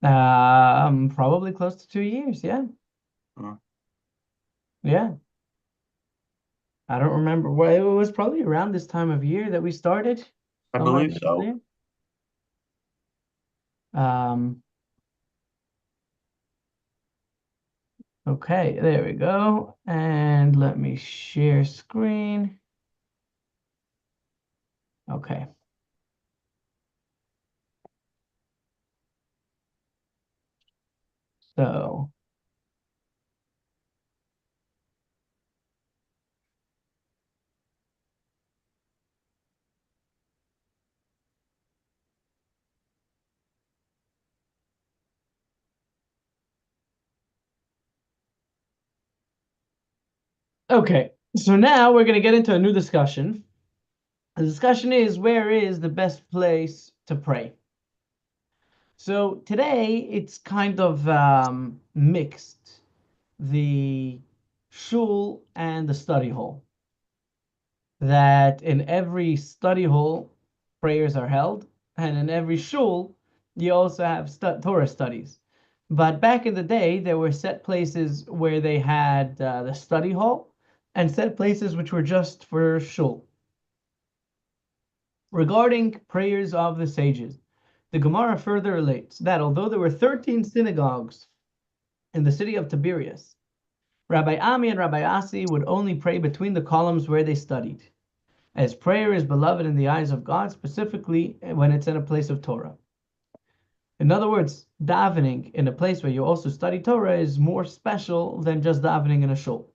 Probably close to 2 years. Yeah. Uh, Yeah. I don't remember. Well, it was probably around this time of year that we started, I somewhere believe around so. there. Um, okay, there we go. And let me share screen. Okay. So, okay. So now we're going to get into a new discussion. The discussion is, where is the best place to pray? So today it's kind of mixed, the shul and the study hall. That in every study hall, prayers are held, and in every shul, you also have Torah studies. But back in the day, there were set places where they had the study hall, and set places which were just for shul. Regarding prayers of the sages, the Gemara further relates that although there were 13 synagogues in the city of Tiberias, Rabbi Ami and Rabbi Asi would only pray between the columns where they studied, as prayer is beloved in the eyes of God, specifically when it's in a place of Torah. In other words, davening in a place where you also study Torah is more special than just davening in a shul.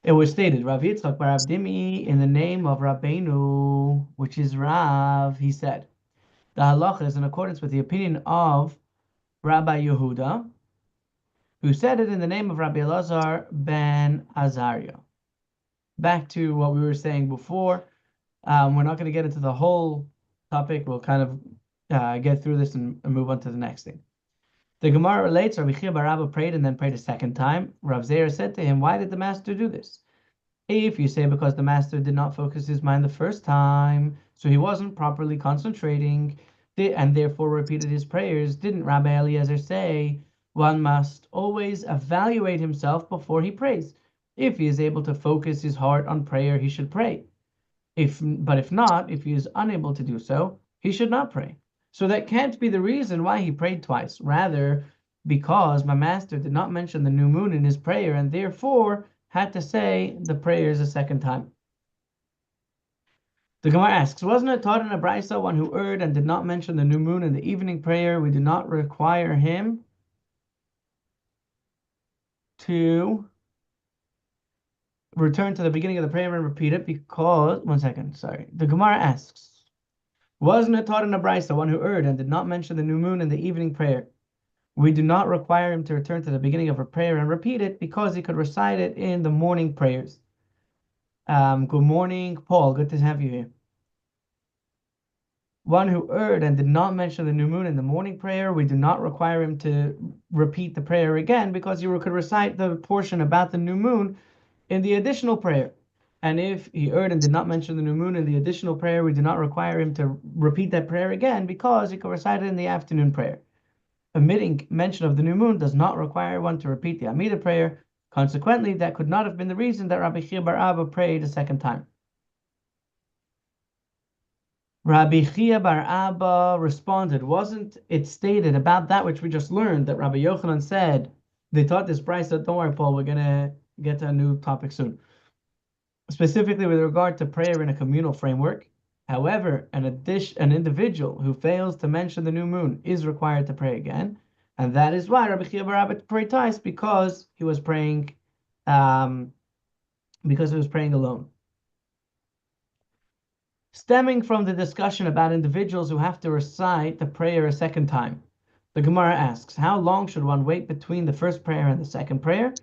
It was stated, Rav Yitzchak bar Avdimi, in the name of Rabbeinu, which is Rav, he said, the halacha is in accordance with the opinion of Rabbi Yehuda, who said it in the name of Rabbi Elazar ben Azariah. Back to what we were saying before, we're not going to get into the whole topic. We'll kind of get through this and move on to the next thing. The Gemara relates, Rabbi Chia bar Abba prayed and then prayed a second time. Rav Zeir said to him, why did the master do this? If you say because the master did not focus his mind the first time, so he wasn't properly concentrating, and therefore repeated his prayers, didn't Rabbi Eliezer say, one must always evaluate himself before he prays. If he is able to focus his heart on prayer, he should pray. But if not, if he is unable to do so, he should not pray. So that can't be the reason why he prayed twice. Rather, because my master did not mention the new moon in his prayer and therefore had to say the prayers a second time. The Gemara asks, wasn't it taught in a brisa, one who erred and did not mention the new moon in the evening prayer, we do not require him to return to the beginning of the prayer and repeat it because, one second, sorry. The Gemara asks, wasn't it taught in a brisa, one who erred and did not mention the new moon in the evening prayer, we do not require him to return to the beginning of a prayer and repeat it because he could recite it in the morning prayers. Good morning, Paul. Good to have you here. One who erred and did not mention the new moon in the morning prayer, we do not require him to repeat the prayer again because he could recite the portion about the new moon in the additional prayer. And if he erred and did not mention the new moon in the additional prayer, we do not require him to repeat that prayer again because he could recite it in the afternoon prayer. Omitting mention of the new moon does not require one to repeat the Amida prayer. Consequently, that could not have been the reason that Rabbi Chia bar Abba prayed a second time. Rabbi Chia bar Abba responded, wasn't it stated about that which we just learned that Rabbi Yochanan said, they taught this brisa, don't worry, Paul, we're going to get to a new topic soon. Specifically with regard to prayer in a communal framework. However, an individual who fails to mention the new moon is required to pray again, and that is why Rabbi Chia bar Abba prayed twice because he was praying, um, alone. Stemming from the discussion about individuals who have to recite the prayer a second time, the Gemara asks, how long should one wait between the first prayer and the second prayer?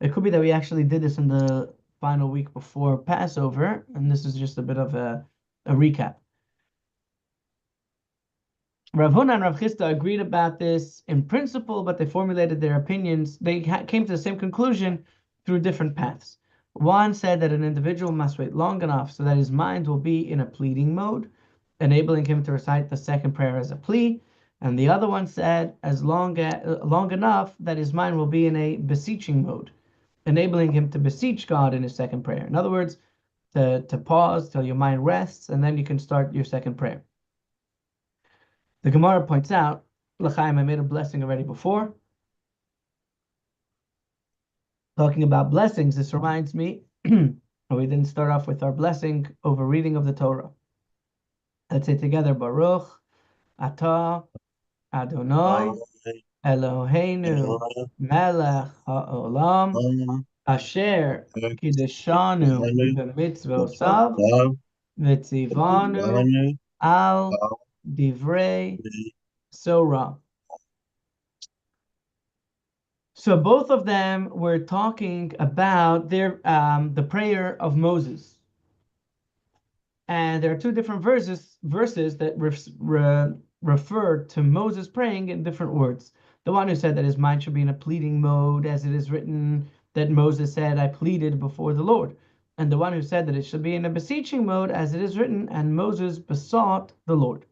It could be that we actually did this in the final week before Passover, and this is just a bit of a recap. Rav Huna and Rav Chisda agreed about this in principle, but they formulated their opinions. They came to the same conclusion through different paths. One said that an individual must wait long enough so that his mind will be in a pleading mode, enabling him to recite the second prayer as a plea. And the other one said, as long enough that his mind will be in a beseeching mode, enabling him to beseech God in his second prayer. In other words, to pause till your mind rests, and then you can start your second prayer. The Gemara points out, L'chaim, I made a blessing already before. Talking about blessings, this reminds me, we didn't start off with our blessing over reading of the Torah. Let's say together, Baruch, Atah, Adonai, Eloheinu, Melech HaOlam, Asher Kiddushanu b'mitzvosav, V'tzivanu al divrei Torah. So both of them were talking about the prayer of Moses, and there are two different verses that refer to Moses praying in different words. The one who said that his mind should be in a pleading mode, as it is written that Moses said, "I pleaded before the Lord," and the one who said that it should be in a beseeching mode, as it is written, "And Moses besought the Lord."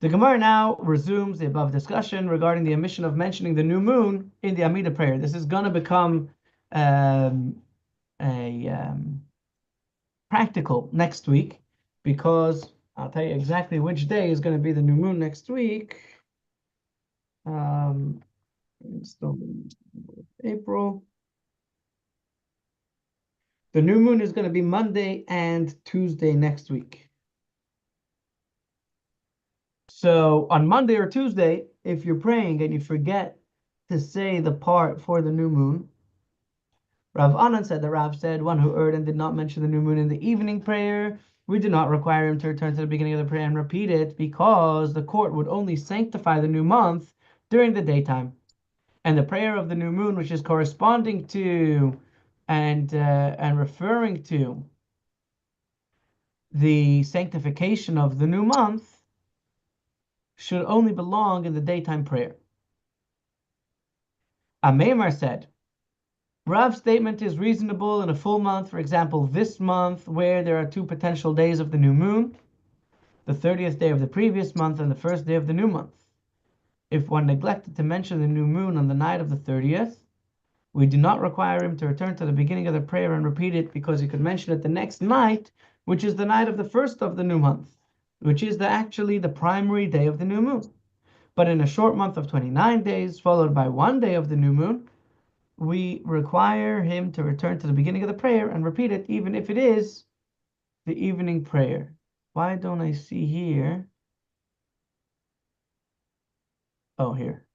The Gemara now resumes the above discussion regarding the omission of mentioning the new moon in the Amidah prayer. This is going to become a practical next week, because I'll tell you exactly which day is going to be the new moon next week. Still April. The new moon is going to be Monday and Tuesday next week. So on Monday or Tuesday, if you're praying and you forget to say the part for the new moon, Rav Anan said, the Rav said, one who erred and did not mention the new moon in the evening prayer, we do not require him to return to the beginning of the prayer and repeat it, because the court would only sanctify the new month during the daytime. And the prayer of the new moon, which is corresponding to and referring to the sanctification of the new month, should only belong in the daytime prayer. Ameimar said, Rav's statement is reasonable in a full month, for example, this month, where there are two potential days of the new moon, the 30th day of the previous month and the first day of the new month. If one neglected to mention the new moon on the night of the 30th, we do not require him to return to the beginning of the prayer and repeat it, because he could mention it the next night, which is the night of the first of the new month, which is actually the primary day of the new moon. But in a short month of 29 days, followed by one day of the new moon, we require him to return to the beginning of the prayer and repeat it, even if it is the evening prayer. Why don't I see here? Oh, here.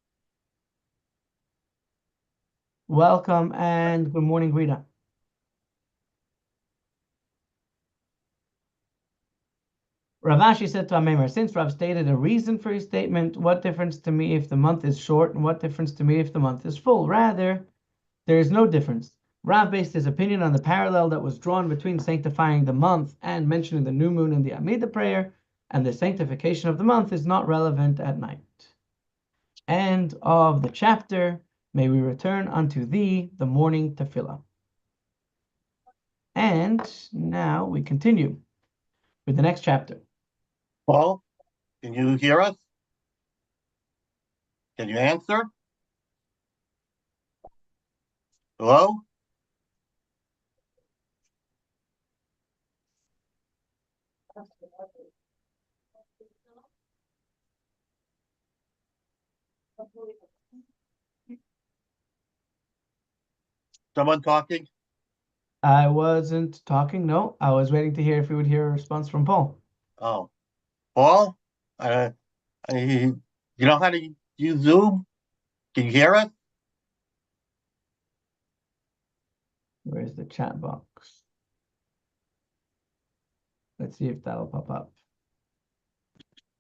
Welcome and good morning, Rita. Rav Ashi said to Amemar, since Rav stated a reason for his statement, what difference to me if the month is short, and what difference to me if the month is full? Rather, there is no difference. Rav based his opinion on the parallel that was drawn between sanctifying the month and mentioning the new moon in the Amidah prayer, and the sanctification of the month is not relevant at night. End of the chapter. May we return unto thee the morning tefillah. And now we continue with the next chapter. Paul, can you hear us? Can you answer? Hello? Someone talking? I wasn't talking, no. I was waiting to hear if we would hear a response from Paul. Oh, Paul, you know how to use Zoom? Can you hear us? Where's the chat box? Let's see if that'll pop up.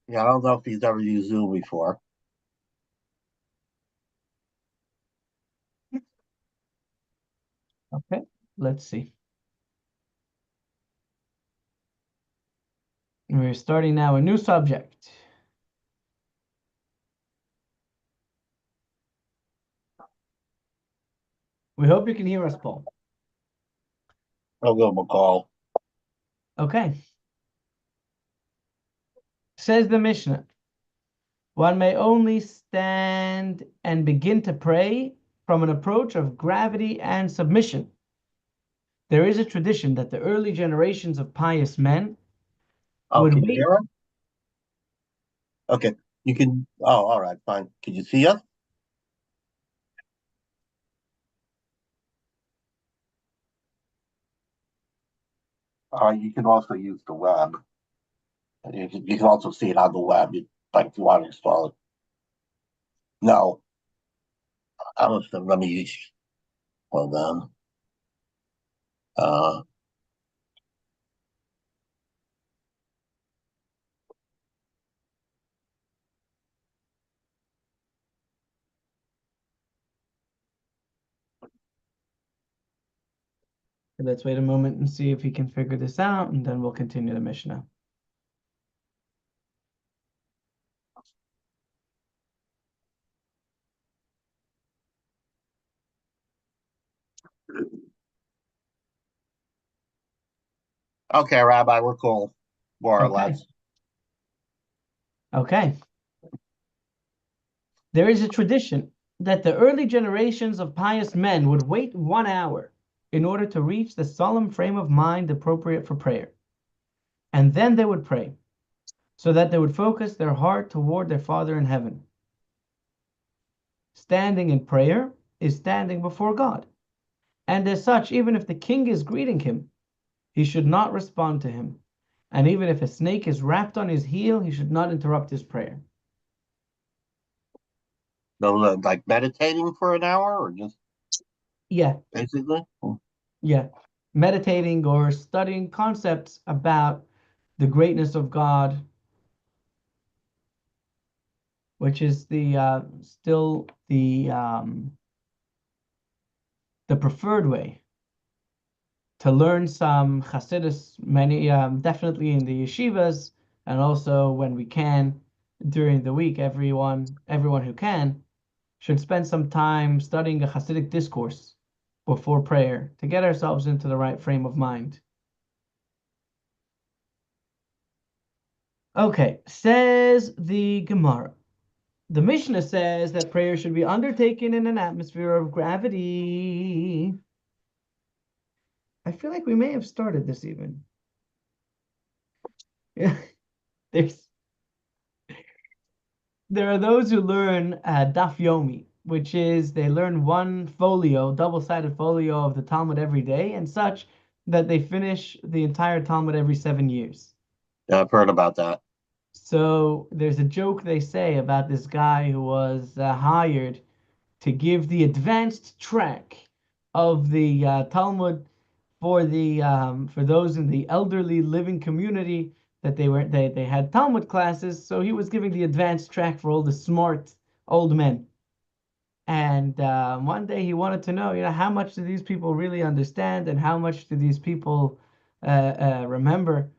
Yeah, I don't know if he's ever used Zoom before. Okay, let's see. We're starting now a new subject. We hope you can hear us, Paul. I'll give him a call. Okay. Says the Mishnah, One may only stand and begin to pray from an approach of gravity and submission. There is a tradition that the early generations of pious men Oh, would can you wait. hear us? Okay, you can. Oh, all right, fine. Can you see us? You can also use the web. You can also see it on the web, like if you want to install it. No, let me hold on. Uh, Let's wait a moment and see if he can figure this out, and then we'll continue the Mishnah. okay, Rabbi, we're cool, more or Okay. less. Okay. There is a tradition that the early generations of pious men would wait 1 hour in order to reach the solemn frame of mind appropriate for prayer. And then they would pray, so that they would focus their heart toward their Father in heaven. Standing in prayer is standing before God. And as such, even if the king is greeting him, he should not respond to him. And even if a snake is wrapped on his heel, he should not interrupt his prayer. No, like meditating for an hour, or just Yeah, basically. yeah. Meditating or studying concepts about the greatness of God, which is still the preferred way to learn some Hasidus, many definitely in the yeshivas, and also when we can during the week, everyone who can should spend some time studying a Hasidic discourse before prayer to get ourselves into the right frame of mind. Okay, says the Gemara. The Mishnah says that prayer should be undertaken in an atmosphere of gravity. I feel like we may have started this even. Yeah, there's there are those who learn Daf Yomi, which is they learn one folio, double-sided folio of the Talmud every day, and such that they finish the entire Talmud every 7 years. Yeah, I've heard about that. So there's a joke they say about this guy who was hired to give the advanced track of the Talmud for those in the elderly living community that they had Talmud classes. So he was giving the advanced track for all the smart old men. And one day he wanted to know, how much do these people really understand, and how much do these people remember?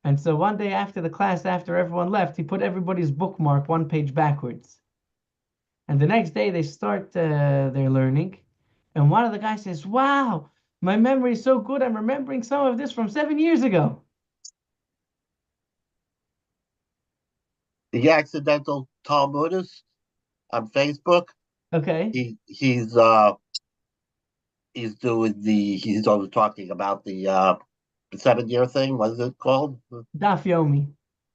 And so one day after the class, after everyone left, he put everybody's bookmark one page backwards. And the next day they start their learning. And one of the guys says, "Wow, my memory is so good. I'm remembering some of this from 7 years ago." The accidental Talmudist on Facebook. Okay. He's doing he's always talking about the 7 year thing. What is it called? Daf Yomi.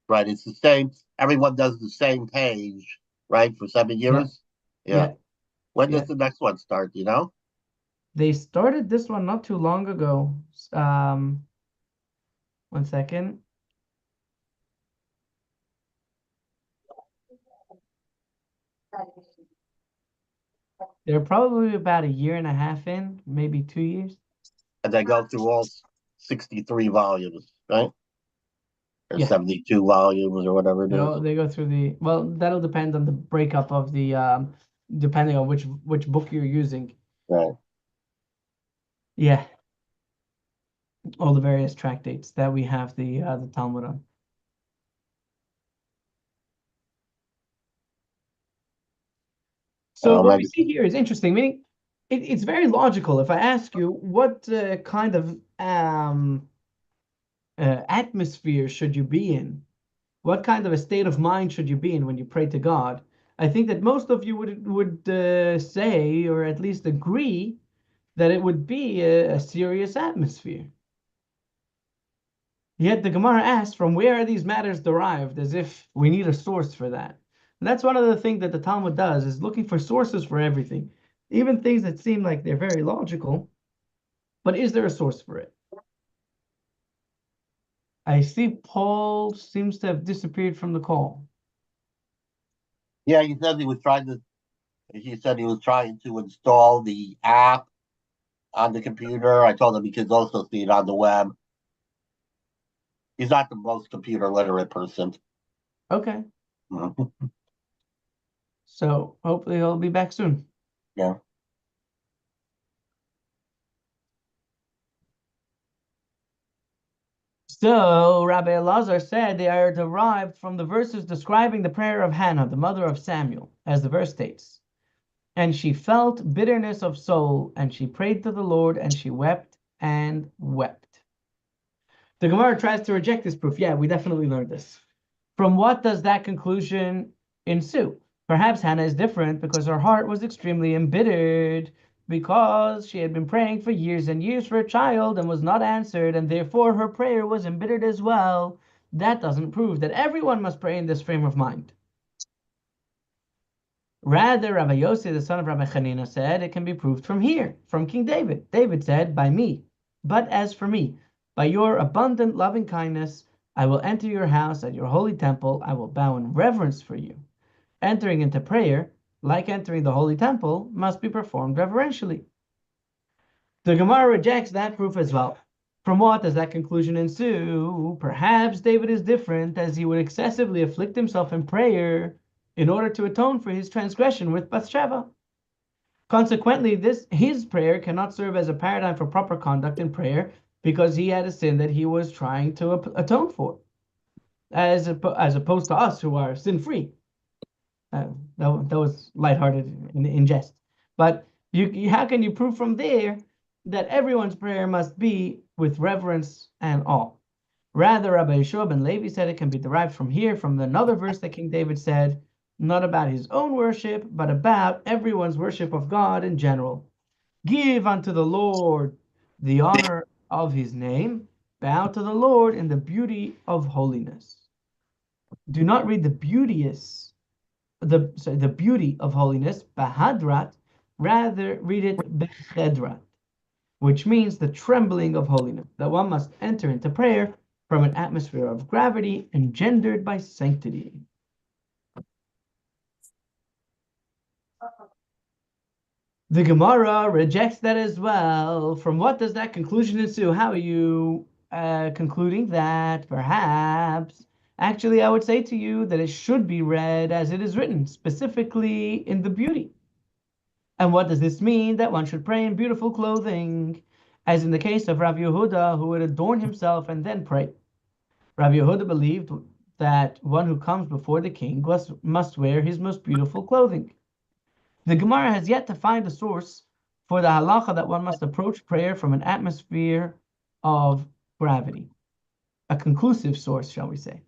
Right. It's the same. Everyone does the same page, right, for seven Yeah, years. Yeah. yeah, When does yeah. the next one start? You know? They started this one not too long ago. One second. They're probably about a year and a half in, maybe 2 years. And they go through all 63 volumes, right? Or Yeah. 72 volumes or whatever it is. They go through well, that'll depend on the breakup of depending on which book you're using. Right. Yeah, all the various tractates that we have the Talmud on. So what we Maybe see here is interesting, meaning it's very logical. If I ask you what kind of atmosphere should you be in what kind of a state of mind should you be in when you pray to God? I think that most of you would say, or at least agree, that it would be a serious atmosphere. Yet the Gemara asks, from where are these matters derived, as if we need a source for that. And that's one of the things that the Talmud does, is looking for sources for everything, even things that seem like they're very logical, but is there a source for it? I see Paul seems to have disappeared from the call. Yeah, he said he was trying to. He said he was trying to install the app on the computer. I told him he could also see it on the web. He's not the most computer literate person. Okay, Mhm. so hopefully he'll be back soon. Yeah. So Rabbi Elazar said they are derived from the verses describing the prayer of Hannah, the mother of Samuel, as the verse states. And she felt bitterness of soul, and she prayed to the Lord, and she wept and wept. The Gemara tries to reject this proof. Yeah, we definitely learned this. From what does that conclusion ensue? Perhaps Hannah is different because her heart was extremely embittered because she had been praying for years and years for a child and was not answered, and therefore her prayer was embittered as well. That doesn't prove that everyone must pray in this frame of mind. Rather, Rabbi Yossi, the son of Rabbi Chanina, said it can be proved from here, from King David. David said, by me. But as for me, by your abundant loving kindness, I will enter your house at your holy temple. I will bow in reverence for you. Entering into prayer, like entering the holy temple, must be performed reverentially. The Gemara rejects that proof as well. From what does that conclusion ensue? Perhaps David is different, as he would excessively afflict himself in prayer in order to atone for his transgression with Bathsheba. Consequently, his prayer cannot serve as a paradigm for proper conduct in prayer because he had a sin that he was trying to atone for, as opposed to us who are sin-free. That was lighthearted in jest. But how can you prove from there that everyone's prayer must be with reverence and awe? Rather, Rabbi Yeshua ben Levi said it can be derived from here, from another verse that King David said, not about his own worship, but about everyone's worship of God in general. Give unto the Lord the honor of his name. Bow to the Lord in the beauty of holiness. Do not read the beauty of holiness, bahadrat, rather read it bechedrat, which means the trembling of holiness, that one must enter into prayer from an atmosphere of gravity engendered by sanctity. The Gemara rejects that as well. From what does that conclusion ensue? How are you concluding that? Perhaps. Actually, I would say to you that it should be read as it is written, specifically in the beauty. And what does this mean? That one should pray in beautiful clothing, as in the case of Rav Yehuda, who would adorn himself and then pray. Rav Yehuda believed that one who comes before the king must wear his most beautiful clothing. The Gemara has yet to find a source for the halacha that one must approach prayer from an atmosphere of gravity, a conclusive source, shall we say.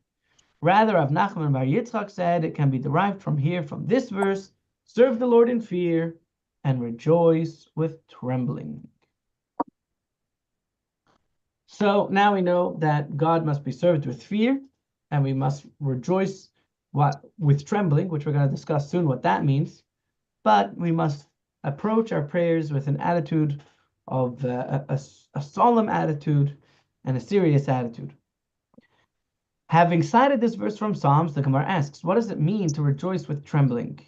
Rather, Rav Nachman bar Yitzchak said it can be derived from here, from this verse, serve the Lord in fear and rejoice with trembling. So now we know that God must be served with fear, and we must rejoice with trembling, which we're going to discuss soon what that means. But we must approach our prayers with an attitude of a solemn attitude and a serious attitude. Having cited this verse from Psalms, the Gemara asks, what does it mean to rejoice with trembling?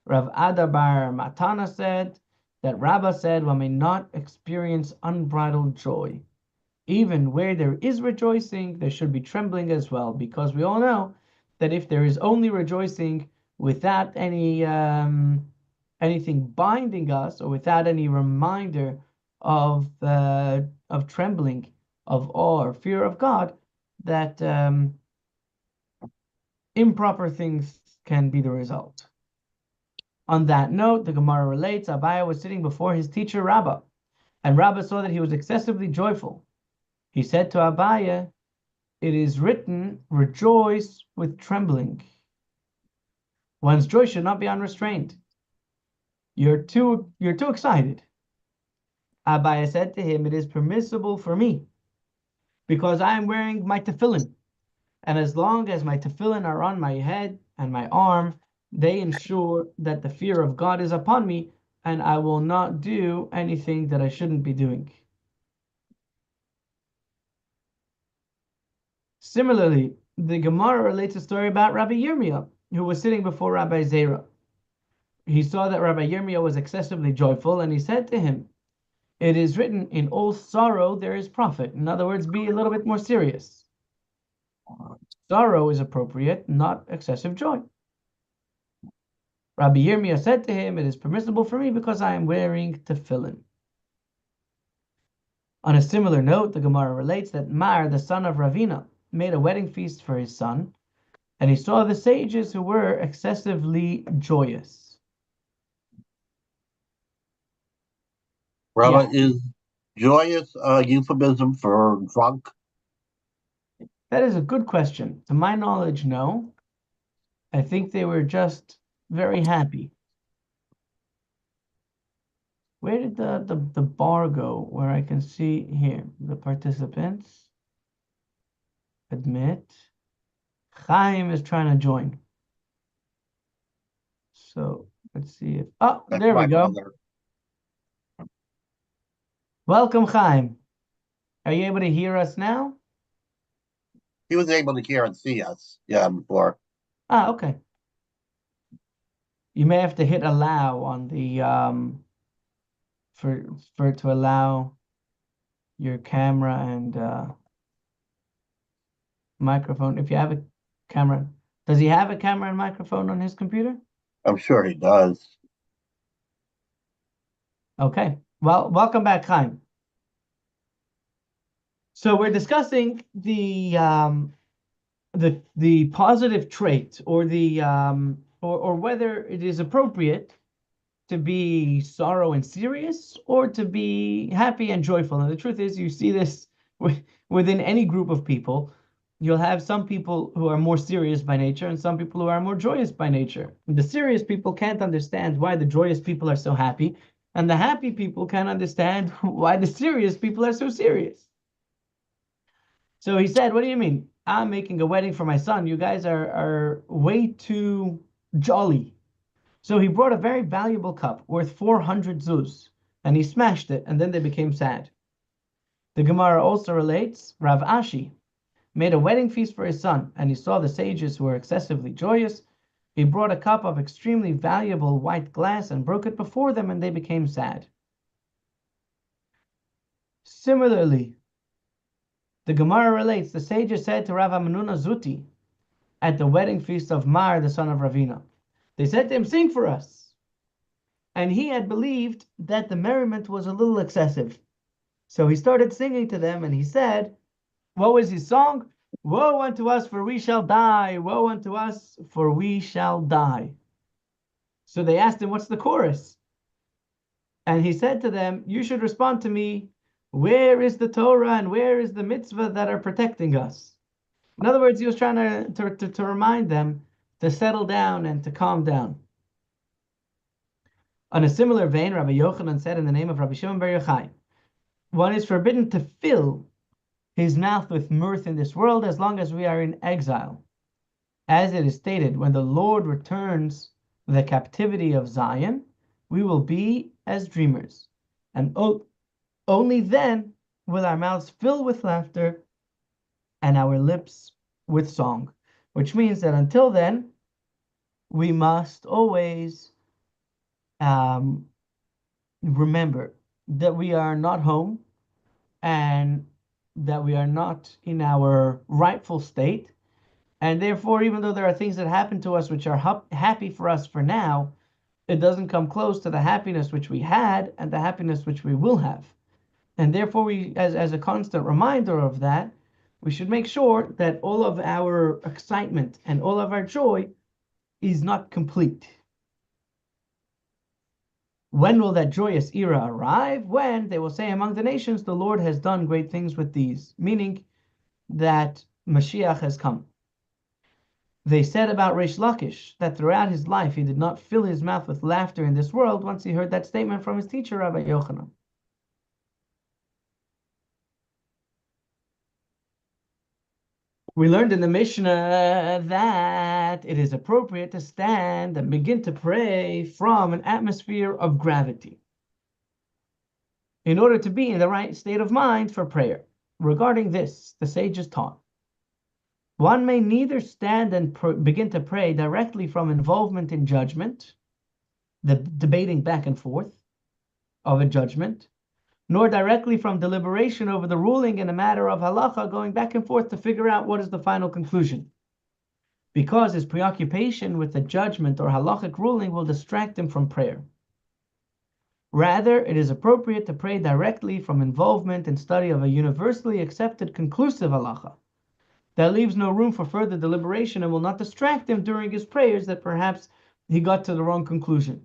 Rav Adabar Matana said that Rabbah said one may not experience unbridled joy. Even where there is rejoicing, there should be trembling as well, because we all know that if there is only rejoicing without anything binding us, or without any reminder of trembling, of awe or fear of God, that improper things can be the result. On that note, the Gemara relates, Abaye was sitting before his teacher Rabbah, and Rabbah saw that he was excessively joyful. He said to Abaye, It is written, rejoice with trembling. One's joy should not be unrestrained. You're too excited. Abaye said to him, it is permissible for me because I am wearing my tefillin. And as long as my tefillin are on my head and my arm, they ensure that the fear of God is upon me, and I will not do anything that I shouldn't be doing. Similarly, the Gemara relates a story about Rabbi Yirmiyah, who was sitting before Rabbi Zera. He saw that Rabbi Yirmiyah was excessively joyful, and he said to him, it is written, in all sorrow there is profit. In other words, be a little bit more serious. Sorrow is appropriate, not excessive joy. Rabbi Yirmiyah said to him, it is permissible for me because I am wearing tefillin. On a similar note, the Gemara relates that Mar, the son of Ravina, made a wedding feast for his son, and he saw the sages who were excessively joyous. Rabbi, is joyous a euphemism for drunk? That is a good question. To my knowledge, no. I think they were just very happy. Where did the bar go where I can see here the participants? Admit. Chaim is trying to join. So let's see if, oh, That's there we my go. brother. Welcome, Chaim. Are you able to hear us now? He was able to hear and see us, before. Ah, okay. You may have to hit allow on the for to allow your camera and microphone. If you have a camera, does he have a camera and microphone on his computer? I'm sure he does. Okay. Well, welcome back, Chaim. So we're discussing the positive trait or the or whether it is appropriate to be sorrow and serious or to be happy and joyful. And the truth is, you see this within any group of people. You'll have some people who are more serious by nature and some people who are more joyous by nature. The serious people can't understand why the joyous people are so happy, and the happy people can't understand why the serious people are so serious. So he said, what do you mean? I'm making a wedding for my son. You guys are way too jolly. So he brought a very valuable cup worth 400 zuz, and he smashed it, and then they became sad. The Gemara also relates, Rav Ashi made a wedding feast for his son, and he saw the sages who were excessively joyous. He brought a cup of extremely valuable white glass and broke it before them, and they became sad. Similarly, the Gemara relates, the sages said to Rav Amenuna Zuti at the wedding feast of Mar, the son of Ravina, they said to him, sing for us. And he had believed that the merriment was a little excessive. So he started singing to them, and he said, what was his song? Woe unto us, for we shall die. Woe unto us, for we shall die. So they asked him, what's the chorus? And he said to them, you should respond to me, where is the Torah and where is the mitzvah that are protecting us? In other words, he was trying to remind them to settle down and to calm down. On a similar vein, Rabbi Yochanan said in the name of Rabbi Shimon Bar Yochai, one is forbidden to fill his mouth with mirth in this world as long as we are in exile. As it is stated, when the Lord returns the captivity of Zion, we will be as dreamers. And only then will our mouths fill with laughter and our lips with song. Which means that until then, we must always remember that we are not home and that we are not in our rightful state. And therefore, even though there are things that happen to us which are happy for us for now, it doesn't come close to the happiness which we had and the happiness which we will have. And therefore, we, as a constant reminder of that, we should make sure that all of our excitement and all of our joy is not complete. When will that joyous era arrive? When they will say among the nations, the Lord has done great things with these. Meaning that Mashiach has come. They said about Reish Lakish that throughout his life he did not fill his mouth with laughter in this world once he heard that statement from his teacher, Rabbi Yochanan. We learned in the Mishnah that it is appropriate to stand and begin to pray from an atmosphere of gravity in order to be in the right state of mind for prayer. Regarding this, the sages taught, one may neither stand and begin to pray directly from involvement in judgment, the debating back and forth of a judgment, nor directly from deliberation over the ruling in a matter of halacha, going back and forth to figure out what is the final conclusion, because his preoccupation with the judgment or halachic ruling will distract him from prayer. Rather, it is appropriate to pray directly from involvement in study of a universally accepted conclusive halacha that leaves no room for further deliberation and will not distract him during his prayers that perhaps he got to the wrong conclusion.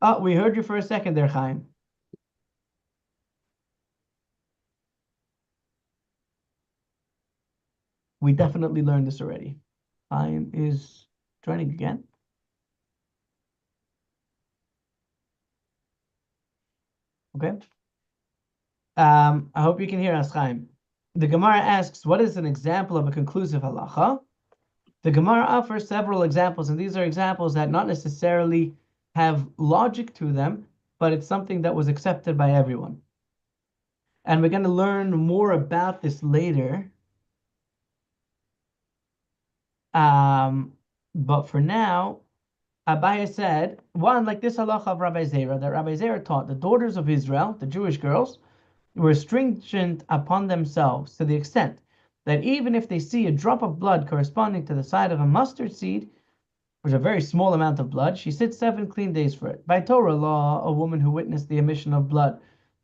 Oh, we heard you for a second there, Chaim. We definitely learned this already. Chaim is joining again. Okay. I hope you can hear us, Chaim. The Gemara asks, what is an example of a conclusive halacha? The Gemara offers several examples, and these are examples that not necessarily have logic to them, but it's something that was accepted by everyone. And we're going to learn more about this later. But for now, Abaye said, one, like this halacha of Rabbi Zera, that Rabbi Zera taught the daughters of Israel, the Jewish girls, were stringent upon themselves to the extent that even if they see a drop of blood corresponding to the side of a mustard seed, which is a very small amount of blood, she sits 7 clean days for it. By Torah law, a woman who witnessed the emission of blood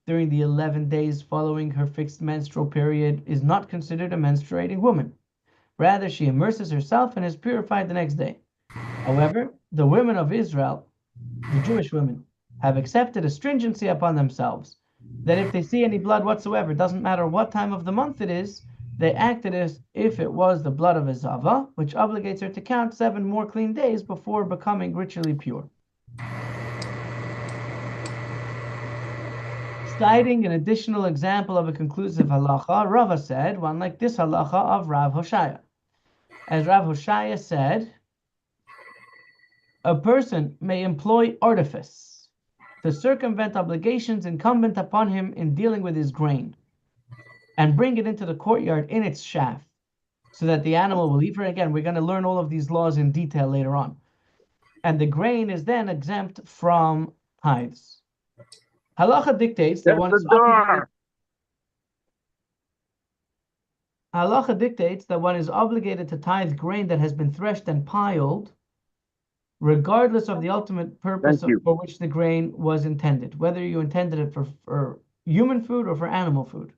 during the 11 days following her fixed menstrual period is not considered a menstruating woman. Rather, she immerses herself and is purified the next day. However, the women of Israel, the Jewish women, have accepted a stringency upon themselves that if they see any blood whatsoever, doesn't matter what time of the month it is, they acted as if it was the blood of a zava, which obligates her to count 7 more clean days before becoming ritually pure. Citing an additional example of a conclusive halacha, Rava said, one like this halacha of Rav Hoshaya. As Rav Hoshaya said, a person may employ artifice to circumvent obligations incumbent upon him in dealing with his grain, and bring it into the courtyard in its shaft, so that the animal will eat it. Again, we're going to learn all of these laws in detail later on. And the grain is then exempt from tithes. Halacha dictates that one is obligated. Halacha dictates that one is obligated to tithe grain that has been threshed and piled, regardless of the ultimate purpose for which the grain was intended, whether you intended it for human food or for animal food.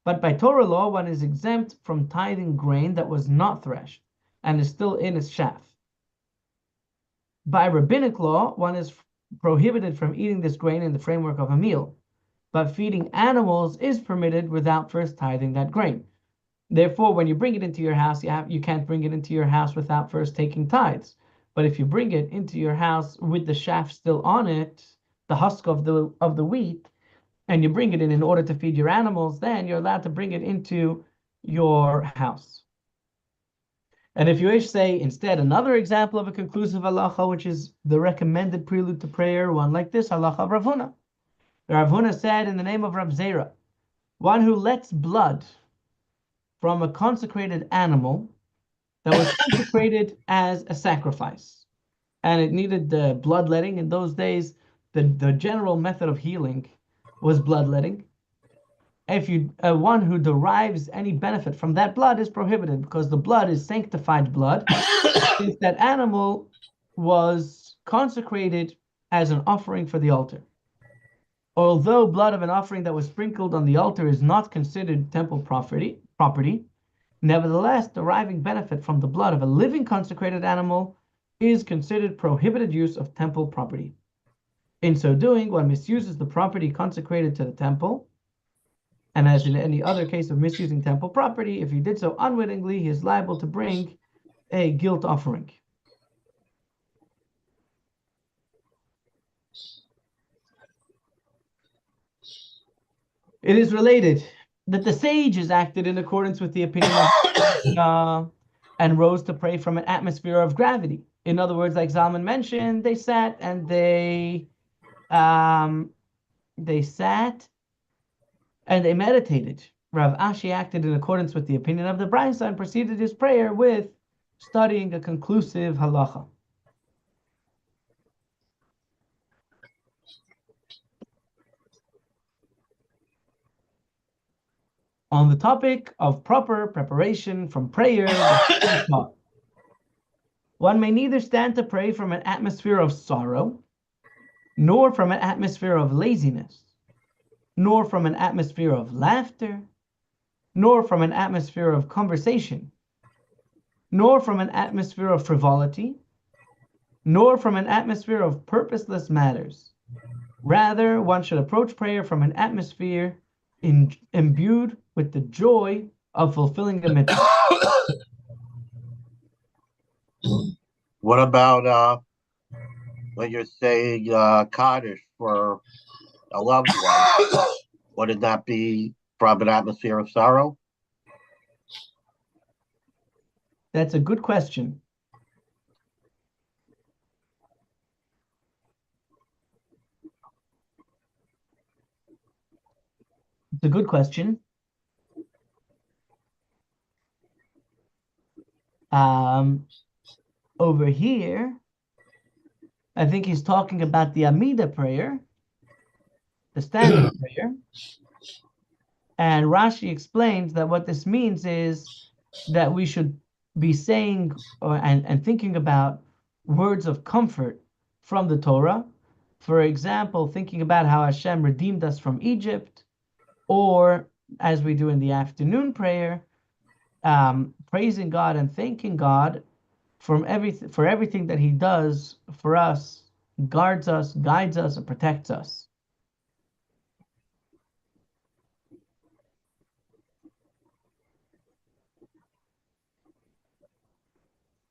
But by Torah law, one is exempt from tithing grain that was not threshed and is still in its shaft. By rabbinic law, one is prohibited from eating this grain in the framework of a meal, but feeding animals is permitted without first tithing that grain. Therefore, when you bring it into your house, you can't bring it into your house without first taking tithes. But if you bring it into your house with the shaft still on it, the husk of the wheat, and you bring it in order to feed your animals, then you're allowed to bring it into your house. And if you wish, say instead another example of a conclusive halacha, which is the recommended prelude to prayer, one like this halacha of Rav Huna. Rav Huna said in the name of Rav Zera, one who lets blood from a consecrated animal that was consecrated as a sacrifice, and it needed the bloodletting. In those days, the general method of healing was bloodletting. If one who derives any benefit from that blood is prohibited, because the blood is sanctified blood, since that animal was consecrated as an offering for the altar. Although blood of an offering that was sprinkled on the altar is not considered temple property, nevertheless, deriving benefit from the blood of a living consecrated animal is considered prohibited use of temple property. In so doing, one misuses the property consecrated to the temple, And as in any other case of misusing temple property, if he did so unwittingly, he is liable to bring a guilt offering. It is related that the sages acted in accordance with the opinion of and rose to pray from an atmosphere of gravity. In other words, like Zalman mentioned, they sat and they sat and they meditated. Rav Ashi acted in accordance with the opinion of the Brisa and proceeded his prayer with studying a conclusive halacha. On the topic of proper preparation from prayer, one may neither stand to pray from an atmosphere of sorrow, nor from an atmosphere of laziness, nor from an atmosphere of laughter, nor from an atmosphere of conversation, nor from an atmosphere of frivolity, nor from an atmosphere of purposeless matters. Rather, one should approach prayer from an atmosphere imbued with the joy of fulfilling a mitzvah. What about when you're saying Kaddish for a loved one? Wouldn't that be from an atmosphere of sorrow? That's a good question. It's a good question. Over here, I think he's talking about the Amida prayer, the standing prayer. And Rashi explains that what this means is that we should be saying and thinking about words of comfort from the Torah. For example, thinking about how Hashem redeemed us from Egypt, or as we do in the afternoon prayer, praising God and thanking God for everything that He does for us, guards us, guides us, and protects us.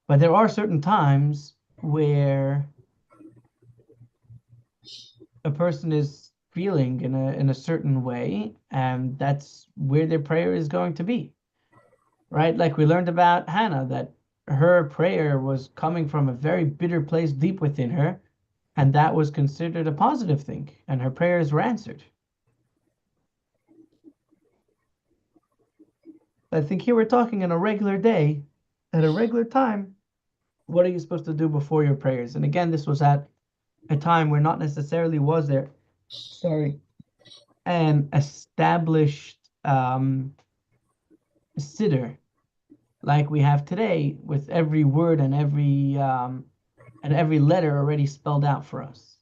But there are certain times where a person is feeling in a certain way, and that's where their prayer is going to be. Right? Like we learned about Hannah, that her prayer was coming from a very bitter place deep within her, and that was considered a positive thing, and her prayers were answered. I think here we're talking on a regular day, at a regular time. What are you supposed to do before your prayers? And again, this was at a time where not necessarily was there, an established siddur like we have today, with every word and every letter already spelled out for us.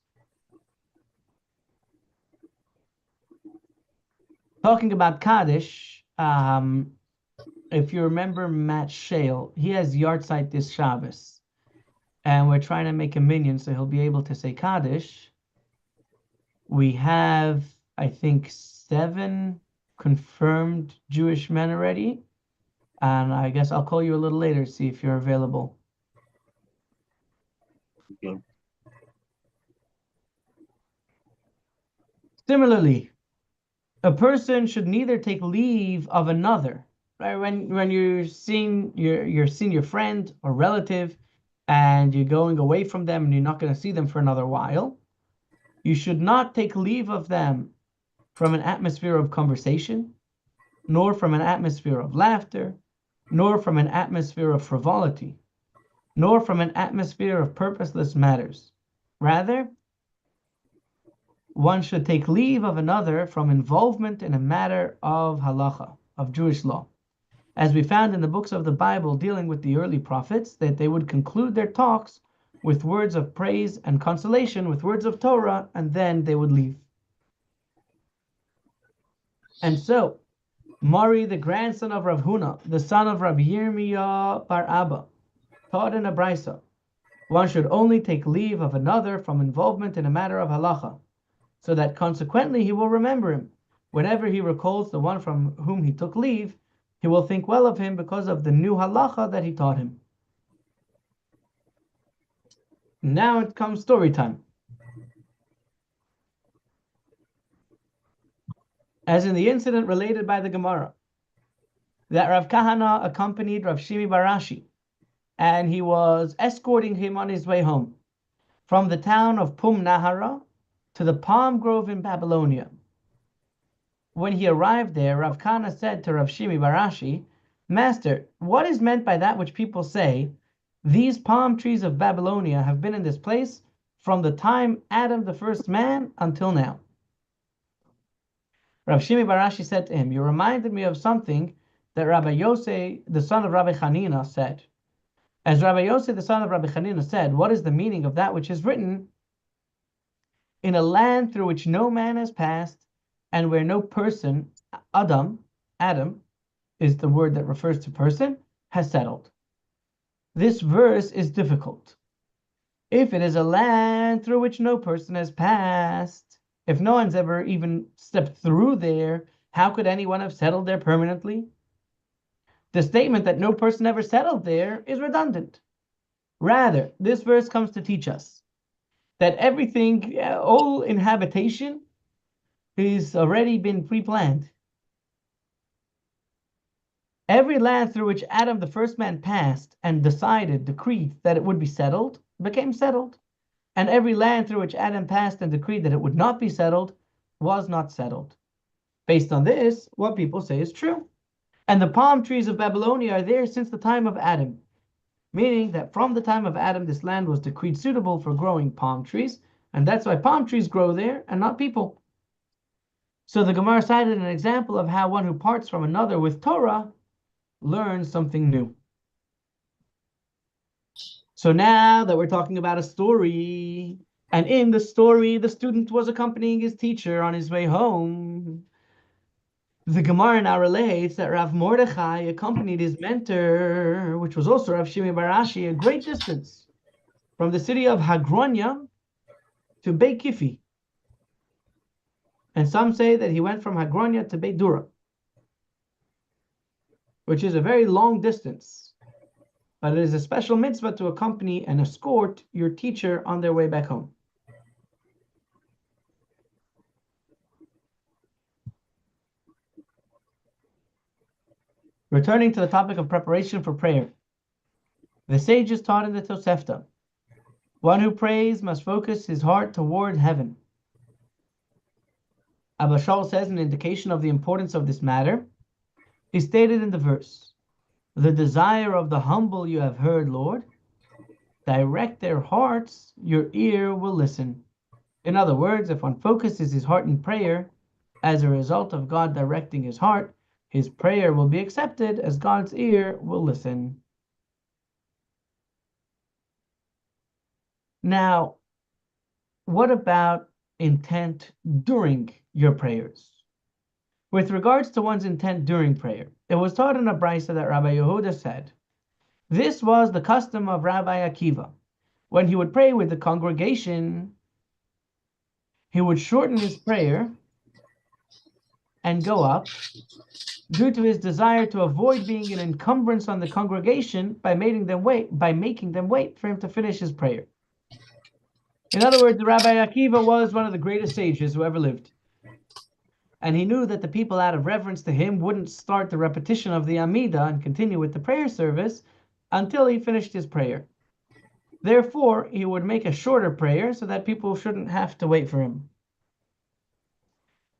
Talking about Kaddish, if you remember Matt Shale, he has yahrzeit this Shabbos, and we're trying to make a minyan so he'll be able to say Kaddish. We have, I think, 7 confirmed Jewish men already, and I guess I'll call you a little later, see if you're available. Yeah. Similarly, a person should neither take leave of another, right? When you're seeing your friend or relative, and you're going away from them and you're not going to see them for another while, you should not take leave of them from an atmosphere of conversation, nor from an atmosphere of laughter, nor from an atmosphere of frivolity, nor from an atmosphere of purposeless matters. Rather, one should take leave of another from involvement in a matter of halacha, of Jewish law. As we found in the books of the Bible dealing with the early prophets, that they would conclude their talks with words of praise and consolation, with words of Torah, and then they would leave. And so, Mari, the grandson of Rav Huna, the son of Rabbi Yirmiyah bar Abba, taught in a brisa, one should only take leave of another from involvement in a matter of halacha, so that consequently he will remember him, Whenever he recalls the one from whom he took leave, he will think well of him because of the new halacha that he taught him. Now it comes story time. As in the incident related by the Gemara, that Rav Kahana accompanied Rav Shimi Barashi, and he was escorting him on his way home from the town of Pum Nahara to the palm grove in Babylonia. When he arrived there, Rav Kahana said to Rav Shimi Barashi, Master, what is meant by that which people say, these palm trees of Babylonia have been in this place from the time Adam the first man until now? Rav Shimi Barashi said to him, you reminded me of something that Rabbi Yosef, the son of Rabbi Hanina, said. As Rabbi Yosef, the son of Rabbi Hanina, said, what is the meaning of that which is written in a land through which no man has passed, and where no person, Adam is the word that refers to person, has settled? This verse is difficult. If it is a land through which no person has passed, if no one's ever even stepped through there, how could anyone have settled there permanently? The statement that no person ever settled there is redundant. Rather, this verse comes to teach us that everything, all inhabitation, has already been pre-planned. Every land through which Adam, the first man, passed and decreed that it would be settled, became settled. And every land through which Adam passed and decreed that it would not be settled, was not settled. Based on this, what people say is true. And the palm trees of Babylonia are there since the time of Adam, meaning that from the time of Adam, this land was decreed suitable for growing palm trees, and that's why palm trees grow there and not people. So the Gemara cited an example of how one who parts from another with Torah learns something new. So now that we're talking about a story, and in the story, the student was accompanying his teacher on his way home, the Gemara now relates that Rav Mordechai accompanied his mentor, which was also Rav Shimi Barashi, a great distance from the city of Hagronia to Beit Kifi. And some say that he went from Hagronia to Beit Dura, which is a very long distance. But it is a special mitzvah to accompany and escort your teacher on their way back home. Returning to the topic of preparation for prayer, the sages taught in the Tosefta, one who prays must focus his heart toward heaven. Abba Shaul says an indication of the importance of this matter is stated in the verse, the desire of the humble you have heard, Lord. Direct their hearts, your ear will listen. In other words, if one focuses his heart in prayer, as a result of God directing his heart, his prayer will be accepted as God's ear will listen. Now, what about intent during your prayers? With regards to one's intent during prayer, it was taught in a brisa that Rabbi Yehuda said, this was the custom of Rabbi Akiva. When he would pray with the congregation, he would shorten his prayer and go up due to his desire to avoid being an encumbrance on the congregation by making them wait for him to finish his prayer. In other words, Rabbi Akiva was one of the greatest sages who ever lived. And he knew that the people, out of reverence to him, wouldn't start the repetition of the Amidah and continue with the prayer service until he finished his prayer. Therefore, he would make a shorter prayer so that people shouldn't have to wait for him.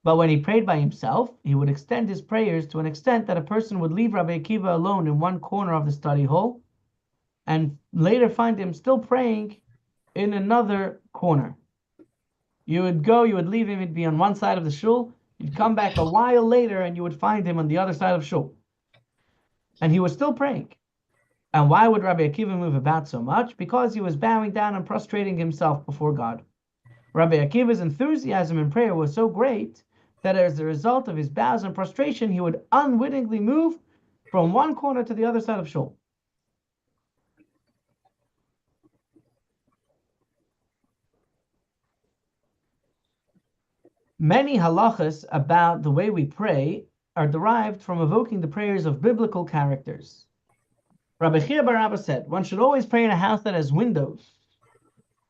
But when he prayed by himself, he would extend his prayers to an extent that a person would leave Rabbi Akiva alone in one corner of the study hall and later find him still praying in another corner. You would leave him, he'd be on one side of the shul, you'd come back a while later and you would find him on the other side of shul. And he was still praying. And why would Rabbi Akiva move about so much? Because he was bowing down and prostrating himself before God. Rabbi Akiva's enthusiasm in prayer was so great that as a result of his bows and prostration, he would unwittingly move from one corner to the other side of shul. Many halachas about the way we pray are derived from evoking the prayers of biblical characters. Rabbi Chia bar Abba said, one should always pray in a house that has windows,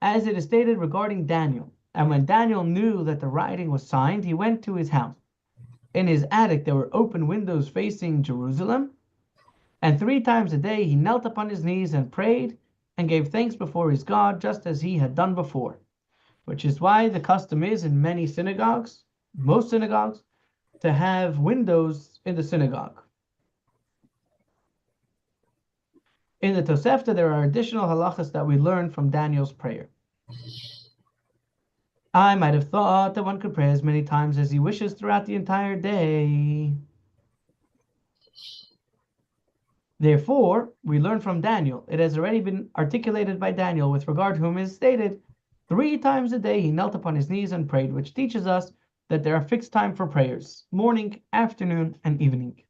as it is stated regarding Daniel. And when Daniel knew that the writing was signed, he went to his house. In his attic there were open windows facing Jerusalem, and 3 times a day he knelt upon his knees and prayed and gave thanks before his God, just as he had done before. Which is why the custom is in many synagogues, most synagogues, to have windows in the synagogue. In the Tosefta, there are additional halachas that we learn from Daniel's prayer. I might have thought that one could pray as many times as he wishes throughout the entire day. Therefore, we learn from Daniel. It has already been articulated by Daniel with regard to whom is stated, 3 times a day he knelt upon his knees and prayed, which teaches us that there are fixed time for prayers, morning, afternoon, and evening.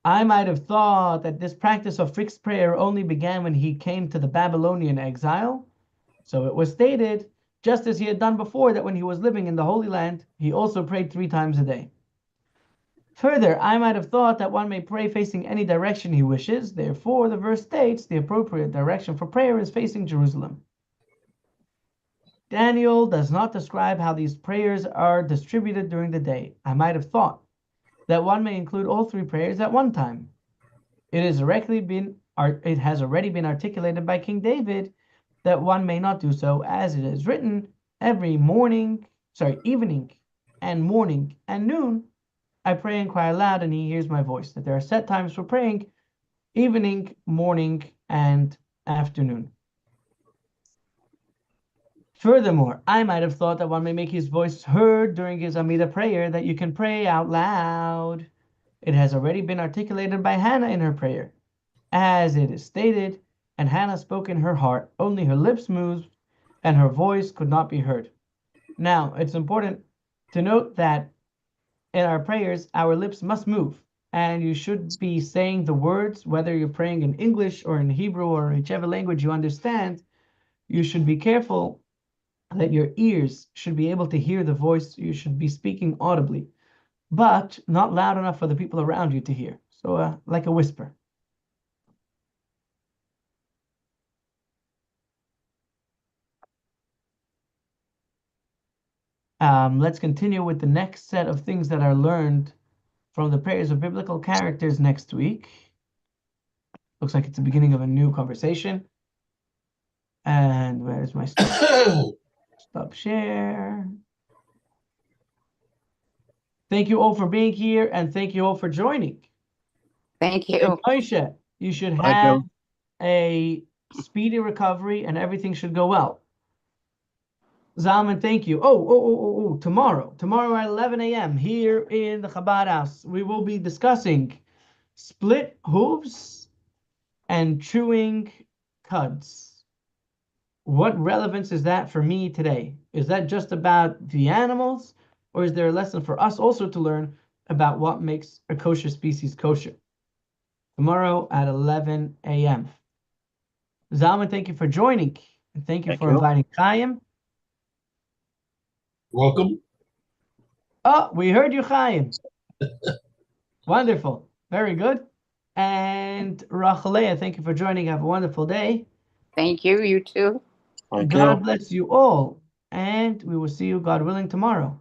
I might have thought that this practice of fixed prayer only began when he came to the Babylonian exile. So it was stated, just as he had done before, that when he was living in the Holy Land, he also prayed 3 times a day. Further, I might have thought that one may pray facing any direction he wishes. Therefore, the verse states the appropriate direction for prayer is facing Jerusalem. Daniel does not describe how these prayers are distributed during the day. I might have thought that one may include all 3 prayers at one time. It has already been articulated by King David that one may not do so, as it is written, evening and morning and noon, I pray and cry aloud, and he hears my voice. That there are set times for praying, evening, morning, and afternoon. Furthermore, I might have thought that one may make his voice heard during his Amida prayer, that you can pray out loud. It has already been articulated by Hannah in her prayer. As it is stated, and Hannah spoke in her heart, only her lips moved, and her voice could not be heard. Now, it's important to note that in our prayers, our lips must move, and you should be saying the words, whether you're praying in English or in Hebrew or whichever language you understand. You should be careful that your ears should be able to hear the voice. You should be speaking audibly, but not loud enough for the people around you to hear. So like a whisper. Let's continue with the next set of things that are learned from the prayers of biblical characters next week. Looks like it's the beginning of a new conversation. And where's my stop? Stop share. Thank you all for being here, and thank you all for joining. Thank you. And Moshe, you should Thank have you. a speedy recovery, and everything should go well. Zalman, thank you. Tomorrow at 11 a.m. here in the Chabad house, we will be discussing split hooves and chewing cuds. What relevance is that for me today? Is that just about the animals, or is there a lesson for us also to learn about what makes a kosher species kosher? Tomorrow at 11 a.m. Zalman, thank you for joining, and thank you for inviting Chaim. Welcome. Oh, we heard you, Chaim. Wonderful. Very good. And Rachalea, thank you for joining. Have a wonderful day. Thank you. You too. Thank God you. bless you all. And we will see you, God willing, tomorrow.